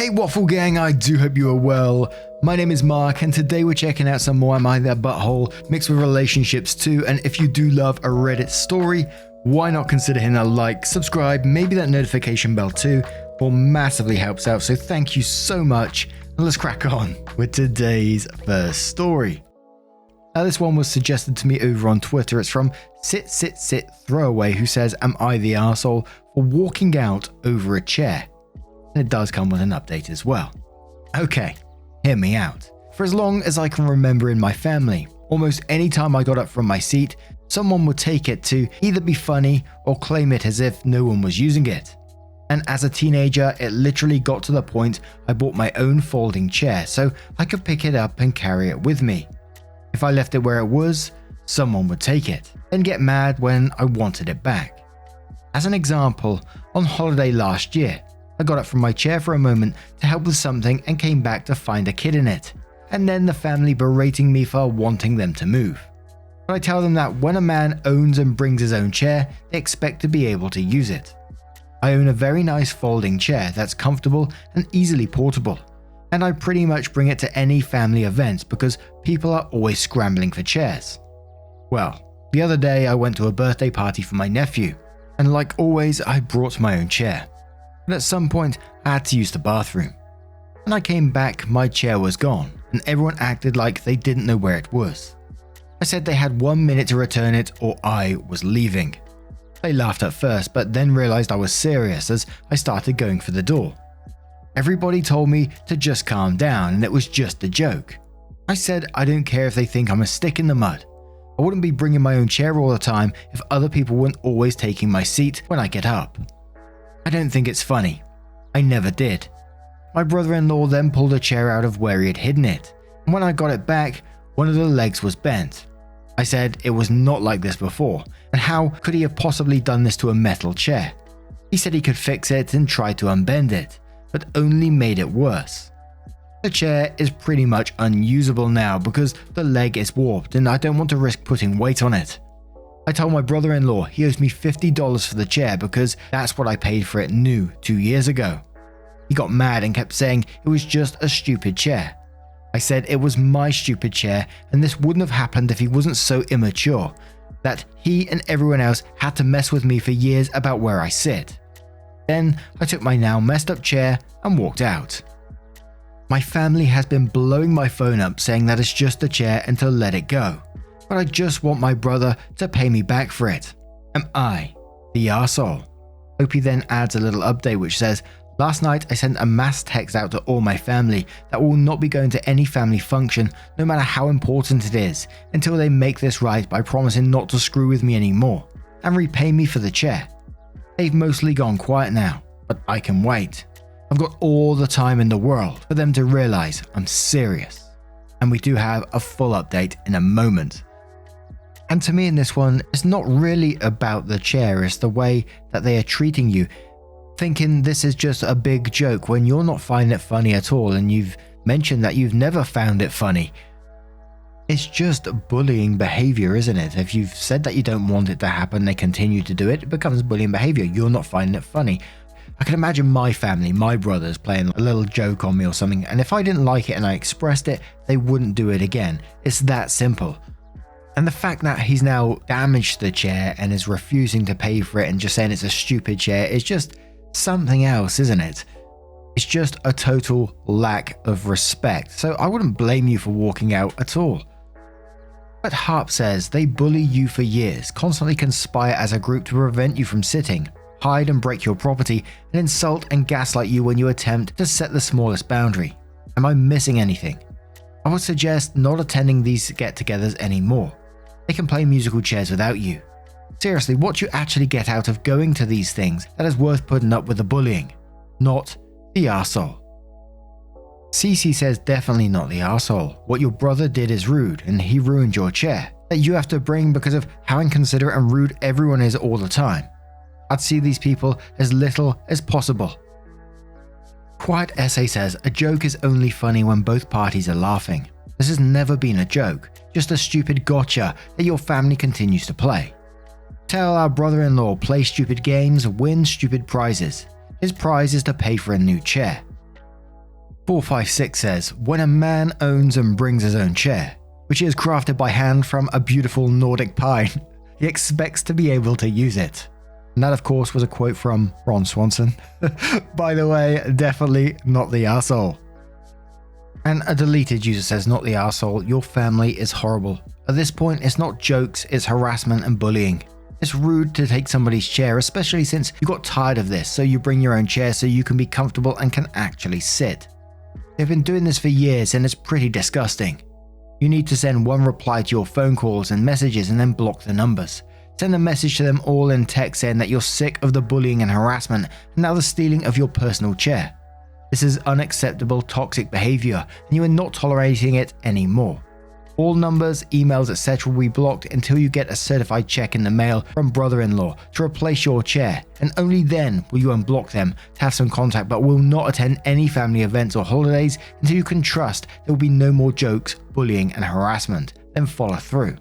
Hey Waffle Gang, I do hope you are well. My name is Mark and today we're checking out some more Am I That Butthole mixed with relationships too, and if you do love a Reddit story, why not consider hitting a like, subscribe, maybe that notification bell too, or massively helps out, so thank you so much, and let's crack on with today's first story. Now this one was suggested to me over on Twitter. It's from Sit Throwaway, who says, am I the arsehole for walking out over a chair? And it does come with an update as well. Okay, hear me out. For as long as I can remember in my family, almost any time I got up from my seat, someone would take it to either be funny or claim it as if no one was using it. And as a teenager, it literally got to the point I bought my own folding chair so I could pick it up and carry it with me. If I left it where it was, someone would take it, then get mad when I wanted it back. As an example, on holiday last year, I got up from my chair for a moment to help with something and came back to find a kid in it, and then the family berating me for wanting them to move. But I tell them that when a man owns and brings his own chair, they expect to be able to use it. I own a very nice folding chair that's comfortable and easily portable, and I pretty much bring it to any family events because people are always scrambling for chairs. Well, the other day I went to a birthday party for my nephew, and like always I brought my own chair. But at some point I had to use the bathroom. When I came back, my chair was gone, and everyone acted like they didn't know where it was. I said they had 1 minute to return it or I was leaving. They laughed at first, but then realized I was serious as I started going for the door. Everybody told me to just calm down and it was just a joke. I said I don't care if they think I'm a stick in the mud. I wouldn't be bringing my own chair all the time if other people weren't always taking my seat when I get up. I don't think it's funny. I never did. My brother-in-law then pulled a chair out of where he had hidden it, and when I got it back, one of the legs was bent. I said it was not like this before, and how could he have possibly done this to a metal chair? He said he could fix it and tried to unbend it, but only made it worse. The chair is pretty much unusable now because the leg is warped and I don't want to risk putting weight on it. I told my brother-in-law he owes me $50 for the chair because that's what I paid for it new 2 years ago. He got mad and kept saying it was just a stupid chair. I said it was my stupid chair and this wouldn't have happened if he wasn't so immature that he and everyone else had to mess with me for years about where I sit. Then I took my now messed up chair and walked out. My family has been blowing my phone up saying that it's just a chair and to let it go, but I just want my brother to pay me back for it. Am I the arsehole? Opie then adds a little update which says, last night I sent a mass text out to all my family that will not be going to any family function no matter how important it is until they make this right by promising not to screw with me anymore and repay me for the chair. They've mostly gone quiet now, but I can wait. I've got all the time in the world for them to realize I'm serious. And we do have a full update in a moment. And to me in this one, it's not really about the chair, it's the way that they are treating you. Thinking this is just a big joke when you're not finding it funny at all and you've mentioned that you've never found it funny. It's just bullying behavior, isn't it? If you've said that you don't want it to happen, they continue to do it, it becomes bullying behavior. You're not finding it funny. I can imagine my family, my brothers playing a little joke on me or something, and if I didn't like it and I expressed it, they wouldn't do it again. It's that simple. And the fact that he's now damaged the chair and is refusing to pay for it and just saying it's a stupid chair is just something else, isn't it? It's just a total lack of respect. So I wouldn't blame you for walking out at all. But Harp says they bully you for years, constantly conspire as a group to prevent you from sitting, hide and break your property, and insult and gaslight you when you attempt to set the smallest boundary. Am I missing anything? I would suggest not attending these get-togethers anymore. They can play musical chairs without you. Seriously, what do you actually get out of going to these things that is worth putting up with the bullying? Not the arsehole. Cece says definitely not the arsehole. What your brother did is rude and he ruined your chair that you have to bring because of how inconsiderate and rude everyone is all the time. I'd see these people as little as possible. Quiet Essay says a joke is only funny when both parties are laughing. This has never been a joke, just a stupid gotcha that your family continues to play. Tell our brother-in-law play stupid games, win stupid prizes. His prize is to pay for a new chair. 456 says, when a man owns and brings his own chair, which is crafted by hand from a beautiful Nordic pine, he expects to be able to use it. And that, of course, was a quote from Ron Swanson. By the way, definitely not the arsehole. And a deleted user says, not the arsehole, your family is horrible. At this point, it's not jokes, it's harassment and bullying. It's rude to take somebody's chair, especially since you got tired of this, so you bring your own chair so you can be comfortable and can actually sit. They've been doing this for years and it's pretty disgusting. You need to send one reply to your phone calls and messages and then block the numbers. Send a message to them all in text saying that you're sick of the bullying and harassment and now the stealing of your personal chair. This is unacceptable toxic behavior and you are not tolerating it anymore. All numbers, emails, etc. will be blocked until you get a certified check in the mail from brother-in-law to replace your chair, and only then will you unblock them to have some contact, but will not attend any family events or holidays until you can trust there will be no more jokes, bullying and harassment, then follow through.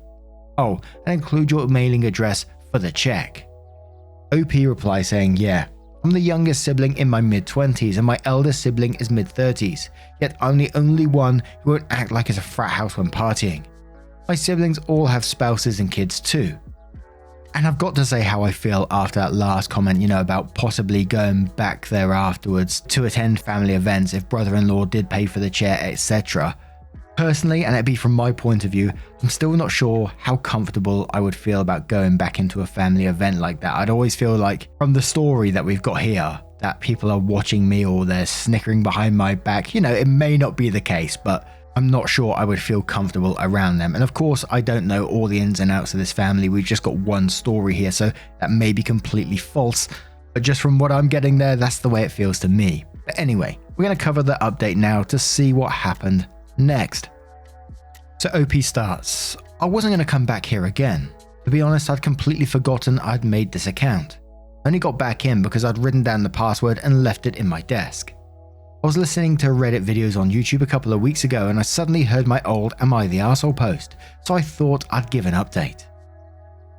Oh, and include your mailing address for the check. OP replies saying, yeah, I'm the youngest sibling in my mid-20s and my eldest sibling is mid-30s, yet I'm the only one who won't act like it's a frat house when partying. My siblings all have spouses and kids too. And I've got to say how I feel after that last comment, about possibly going back there afterwards to attend family events if brother-in-law did pay for the chair, etc. Personally, and it'd be from my point of view, I'm still not sure how comfortable I would feel about going back into a family event like that. I'd always feel like, from the story that we've got here, that people are watching me or they're snickering behind my back. It may not be the case, but I'm not sure I would feel comfortable around them. And of course, I don't know all the ins and outs of this family. We've just got one story here, so that may be completely false. But just from what I'm getting there, that's the way it feels to me. But anyway, we're going to cover the update now to see what happened next. So OP starts, I wasn't going to come back here again. To be honest, I'd completely forgotten I'd made this account. I only got back in because I'd written down the password and left it in my desk. I was listening to Reddit videos on YouTube a couple of weeks ago and I suddenly heard my old Am I the Arsehole post, so I thought I'd give an update.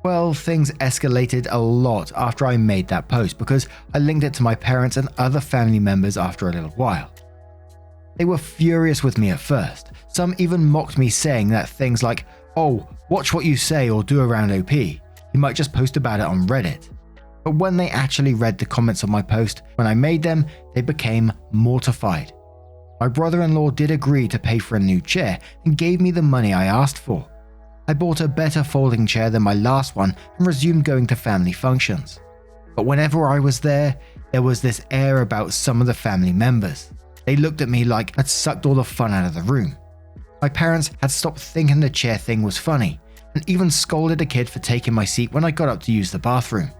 Well, things escalated a lot after I made that post because I linked it to my parents and other family members after a little while. They were furious with me at first. Some even mocked me saying that things like, oh, watch what you say or do around OP. You might just post about it on Reddit. But when they actually read the comments on my post when I made them, they became mortified. My brother-in-law did agree to pay for a new chair and gave me the money I asked for. I bought a better folding chair than my last one and resumed going to family functions. But whenever I was there was this air about some of the family members. They looked at me like I'd sucked all the fun out of the room. My parents had stopped thinking the chair thing was funny, and even scolded a kid for taking my seat when I got up to use the bathroom.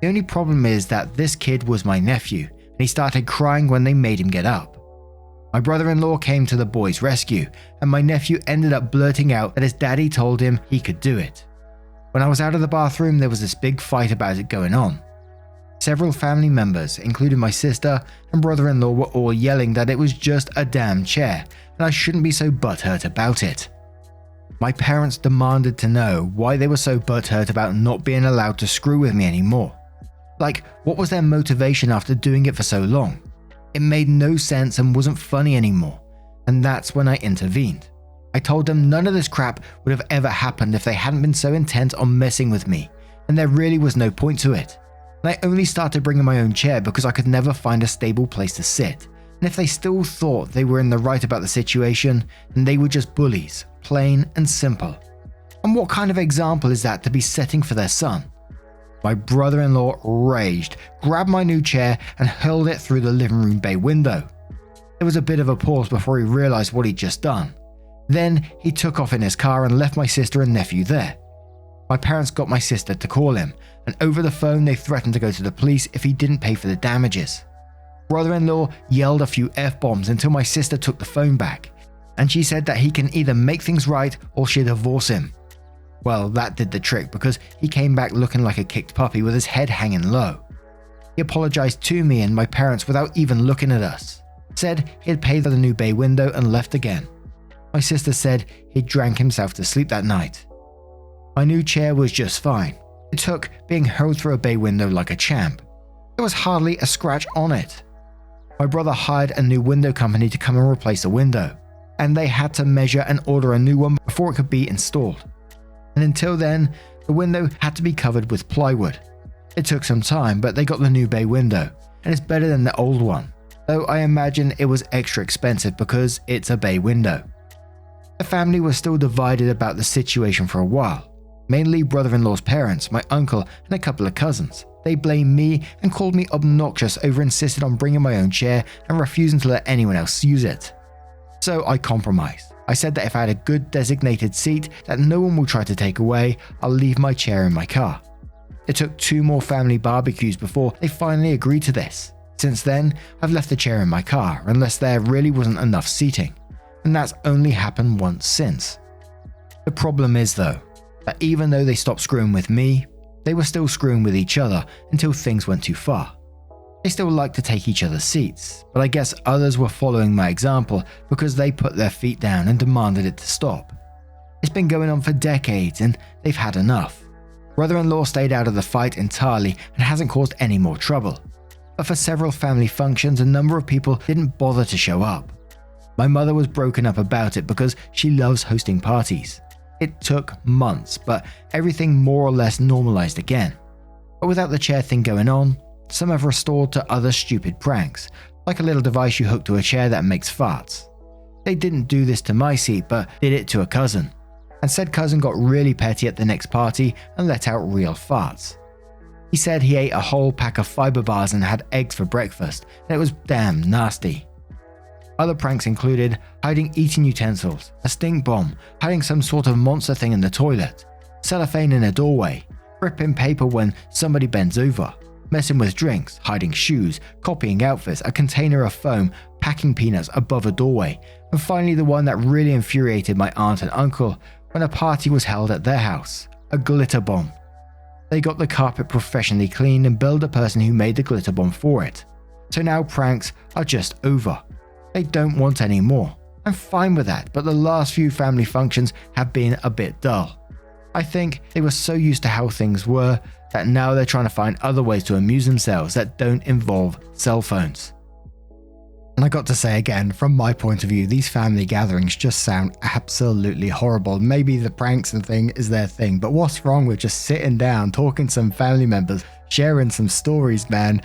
The only problem is that this kid was my nephew, and he started crying when they made him get up. My brother-in-law came to the boy's rescue, and my nephew ended up blurting out that his daddy told him he could do it. When I was out of the bathroom, there was this big fight about it going on. Several family members, including my sister and brother-in-law, were all yelling that it was just a damn chair and I shouldn't be so butthurt about it. My parents demanded to know why they were so butthurt about not being allowed to screw with me anymore. Like, what was their motivation after doing it for so long? It made no sense and wasn't funny anymore, and that's when I intervened. I told them none of this crap would have ever happened if they hadn't been so intent on messing with me, and there really was no point to it. And I only started bringing my own chair because I could never find a stable place to sit, and if they still thought they were in the right about the situation, then they were just bullies, plain and simple. And what kind of example is that to be setting for their son? My brother-in-law raged, grabbed my new chair and hurled it through the living room bay window. There was a bit of a pause before he realized what he'd just done. Then he took off in his car and left my sister and nephew there. My parents got my sister to call him, and over the phone they threatened to go to the police if he didn't pay for the damages. Brother-in-law yelled a few F-bombs until my sister took the phone back, and she said that he can either make things right or she'll divorce him. Well, that did the trick because he came back looking like a kicked puppy with his head hanging low. He apologized to me and my parents without even looking at us. Said he'd paid for the new bay window and left again. My sister said he drank himself to sleep that night. My new chair was just fine. It took being hurled through a bay window like a champ. There was hardly a scratch on it. My brother hired a new window company to come and replace the window, and they had to measure and order a new one before it could be installed. And until then, the window had to be covered with plywood. It took some time, but they got the new bay window, and it's better than the old one, though I imagine it was extra expensive because it's a bay window. The family was still divided about the situation for a while, mainly brother-in-law's parents, my uncle, and a couple of cousins. They blamed me and called me obnoxious over insisting on bringing my own chair and refusing to let anyone else use it. So I compromised. I said that if I had a good designated seat that no one will try to take away, I'll leave my chair in my car. It took 2 more family barbecues before they finally agreed to this. Since then, I've left the chair in my car unless there really wasn't enough seating, and that's only happened once since. The problem is though, that even though they stopped screwing with me, they were still screwing with each other until things went too far. They still liked to take each other's seats, but I guess others were following my example because they put their feet down and demanded it to stop. It's been going on for decades and they've had enough. Brother-in-law stayed out of the fight entirely and hasn't caused any more trouble. But for several family functions, a number of people didn't bother to show up. My mother was broken up about it because she loves hosting parties. It took months, but everything more or less normalized again. But without the chair thing going on, some have restored to other stupid pranks, like a little device you hook to a chair that makes farts. They didn't do this to my seat, but did it to a cousin. And said cousin got really petty at the next party and let out real farts. He said he ate a whole pack of fiber bars and had eggs for breakfast, and it was damn nasty. Other pranks included hiding eating utensils, a stink bomb, hiding some sort of monster thing in the toilet, cellophane in a doorway, ripping paper when somebody bends over, messing with drinks, hiding shoes, copying outfits, a container of foam, packing peanuts above a doorway, and finally the one that really infuriated my aunt and uncle when a party was held at their house, a glitter bomb. They got the carpet professionally cleaned and billed the person who made the glitter bomb for it. So now pranks are just over. They don't want any more. I'm fine with that, but the last few family functions have been a bit dull. I think they were so used to how things were that now they're trying to find other ways to amuse themselves that don't involve cell phones. And I got to say again, from my point of view, these family gatherings just sound absolutely horrible. Maybe the pranks and thing is their thing, but what's wrong with just sitting down, talking to some family members, sharing some stories, man?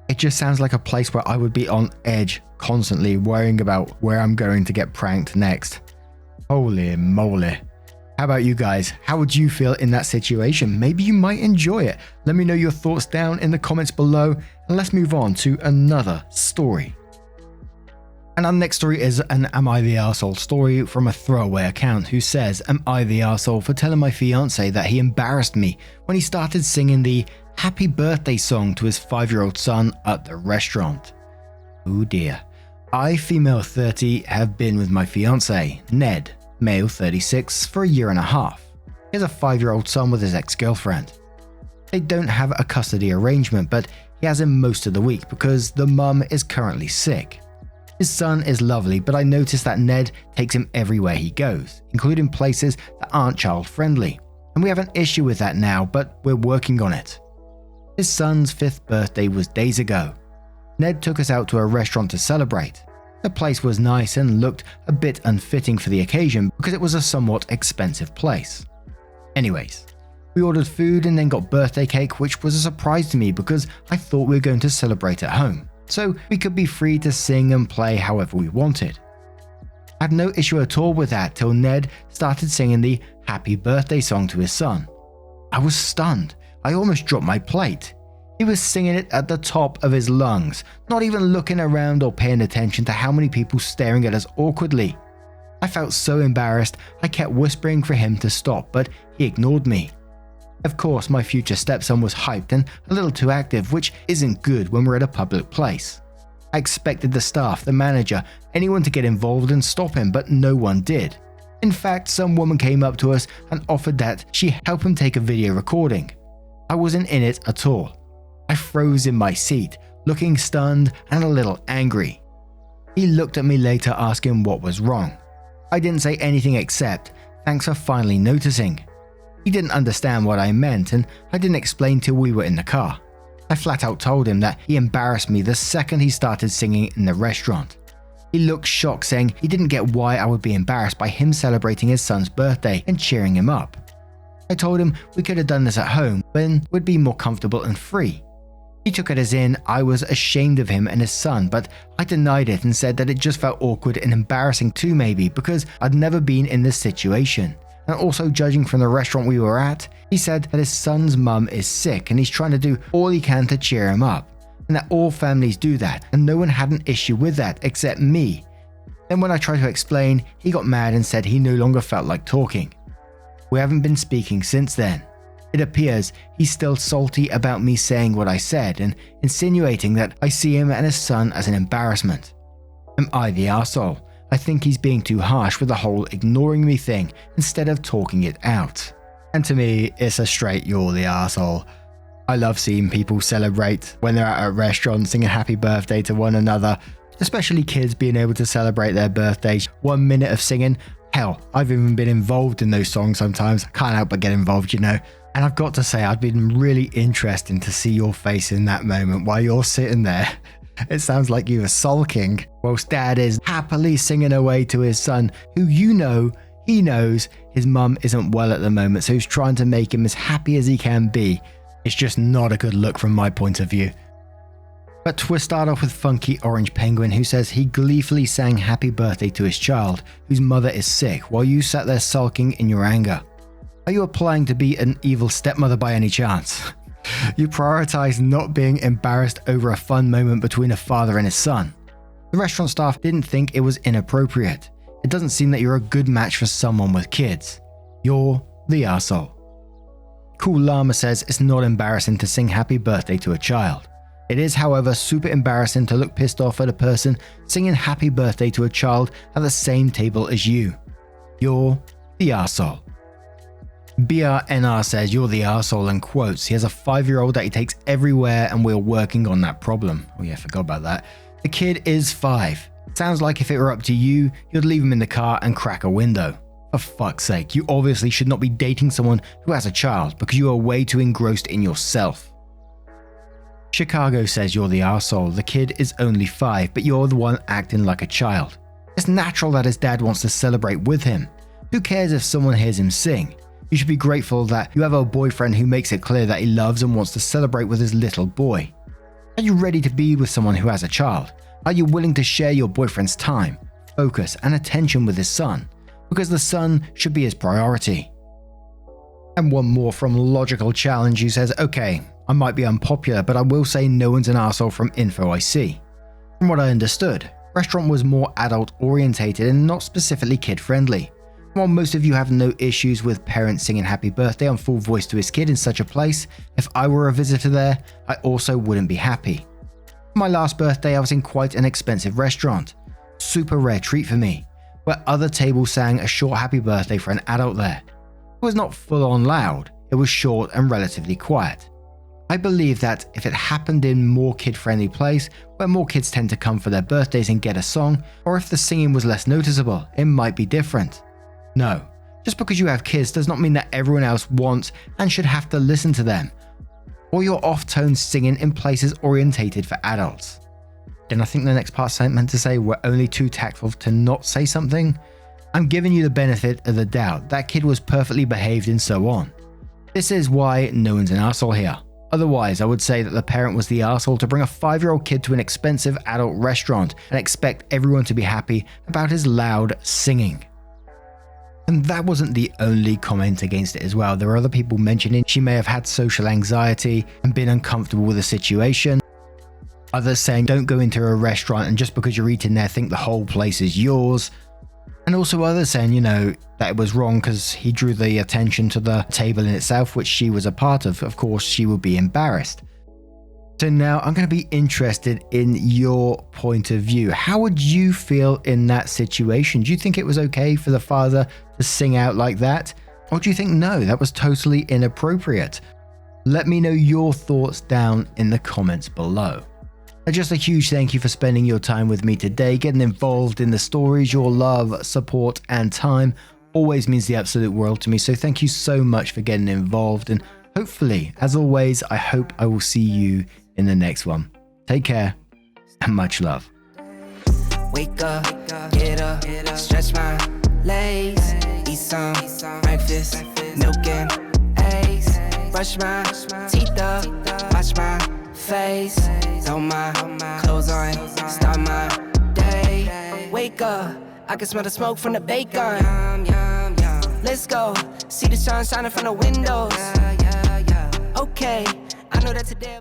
It just sounds like a place where I would be on edge, constantly worrying about where I'm going to get pranked next. Holy moly. How about you guys? How would you feel in that situation? Maybe you might enjoy it. Let me know your thoughts down in the comments below, and let's move on to another story. And our next story is an Am I the Arsehole story from a throwaway account who says, am I the arsehole for telling my fiance that he embarrassed me when he started singing the happy birthday song to his 5-year-old son at the restaurant? Oh dear. I, female 30, have been with my fiance, Ned, male 36, for a year and a half. He has a 5-year-old son with his ex-girlfriend. They don't have a custody arrangement, but he has him most of the week because the mum is currently sick. His son is lovely, but I noticed that Ned takes him everywhere he goes, including places that aren't child-friendly. And we have an issue with that now, but we're working on it. His son's 5th birthday was days ago. Ned took us out to a restaurant to celebrate. The place was nice and looked a bit unfitting for the occasion because it was a somewhat expensive place. Anyways, we ordered food and then got birthday cake, which was a surprise to me because I thought we were going to celebrate at home, so we could be free to sing and play however we wanted. I had no issue at all with that till Ned started singing the happy birthday song to his son. I was stunned. I almost dropped my plate. He was singing it at the top of his lungs, not even looking around or paying attention to how many people staring at us awkwardly. I felt so embarrassed, I kept whispering for him to stop, but he ignored me. Of course, my future stepson was hyped and a little too active, which isn't good when we're at a public place. I expected the staff, the manager, anyone to get involved and stop him, but no one did. In fact, some woman came up to us and offered that she help him take a video recording. I wasn't in it at all. I froze in my seat, looking stunned and a little angry. He looked at me later asking what was wrong. I didn't say anything except, thanks for finally noticing. He didn't understand what I meant and I didn't explain till we were in the car. I flat out told him that he embarrassed me the second he started singing in the restaurant. He looked shocked, saying he didn't get why I would be embarrassed by him celebrating his son's birthday and cheering him up. I told him we could have done this at home when we'd be more comfortable and free. He took it as in I was ashamed of him and his son, but I denied it and said that it just felt awkward and embarrassing too, maybe because I'd never been in this situation. And also, judging from the restaurant we were at, he said that his son's mum is sick and he's trying to do all he can to cheer him up, and that all families do that and no one had an issue with that except me. Then when I tried to explain, he got mad and said he no longer felt like talking. We haven't been speaking since then. It appears he's still salty about me saying what I said and insinuating that I see him and his son as an embarrassment. Am I the arsehole? I think he's being too harsh with the whole ignoring me thing instead of talking it out. And to me, it's a straight you're the arsehole. I love seeing people celebrate when they're at a restaurant singing happy birthday to one another, especially kids being able to celebrate their birthdays. 1 minute of singing. Hell, I've even been involved in those songs sometimes. I can't help but get involved, you know. And I've got to say, I'd been really interesting to see your face in that moment while you're sitting there. It sounds like you were sulking, whilst Dad is happily singing away to his son, who he knows his mum isn't well at the moment, so he's trying to make him as happy as he can be. It's just not a good look from my point of view. But we'll start off with Funky Orange Penguin, who says he gleefully sang happy birthday to his child, whose mother is sick, while you sat there sulking in your anger. Are you applying to be an evil stepmother by any chance? You prioritize not being embarrassed over a fun moment between a father and his son. The restaurant staff didn't think it was inappropriate. It doesn't seem that you're a good match for someone with kids. You're the arsehole. Cool Llama says it's not embarrassing to sing happy birthday to a child. It is, however, super embarrassing to look pissed off at a person singing happy birthday to a child at the same table as you. You're the arsehole. BRNR says you're the arsehole and quotes he has a 5-year-old that he takes everywhere and we're working on that problem. Oh yeah, forgot about that. The kid is 5. Sounds like if it were up to you, you'd leave him in the car and crack a window. For fuck's sake, you obviously should not be dating someone who has a child because you are way too engrossed in yourself. Chicago says you're the arsehole. The kid is only 5, but you're the one acting like a child. It's natural that his dad wants to celebrate with him. Who cares if someone hears him sing? You should be grateful that you have a boyfriend who makes it clear that he loves and wants to celebrate with his little boy. Are you ready to be with someone who has a child? Are you willing to share your boyfriend's time, focus, and attention with his son? Because the son should be his priority. And one more from Logical Challenge who says, okay, I might be unpopular, but I will say no one's an arsehole from info I see. From what I understood, restaurant was more adult orientated and not specifically kid friendly. While most of you have no issues with parents singing happy birthday on full voice to his kid in such a place, if I were a visitor there, I also wouldn't be happy. For my last birthday, I was in quite an expensive restaurant. Super rare treat for me, where other tables sang a short happy birthday for an adult there. It was not full on loud, it was short and relatively quiet. I believe that if it happened in more kid-friendly place, where more kids tend to come for their birthdays and get a song, or if the singing was less noticeable, it might be different. No, just because you have kids does not mean that everyone else wants and should have to listen to them, or your off-tone singing in places orientated for adults. Then I think the next part's meant to say we're only too tactful to not say something. I'm giving you the benefit of the doubt. That kid was perfectly behaved and so on. This is why no one's an arsehole here. Otherwise, I would say that the parent was the arsehole to bring a 5-year-old kid to an expensive adult restaurant and expect everyone to be happy about his loud singing. And that wasn't the only comment against it as well. There were other people mentioning she may have had social anxiety and been uncomfortable with the situation. Others saying don't go into a restaurant and just because you're eating there think the whole place is yours. And also others saying, that it was wrong because he drew the attention to the table in itself, which she was a part of. Of course, she would be embarrassed. So now I'm going to be interested in your point of view. How would you feel in that situation? Do you think it was okay for the father to sing out like that? Or do you think, no, that was totally inappropriate? Let me know your thoughts down in the comments below. And just a huge thank you for spending your time with me today, getting involved in the stories. Your love, support, and time always means the absolute world to me. So thank you so much for getting involved, and hopefully, as always, I hope I will see you in the next one. Take care and much love. Wake up, get up, stretch my legs, eat some breakfast, milk and eggs, brush my teeth up, wash my face, throw my clothes on, start my day. Wake up, I can smell the smoke from the bacon. Let's go, see the sun shining from the windows. Okay, I know that today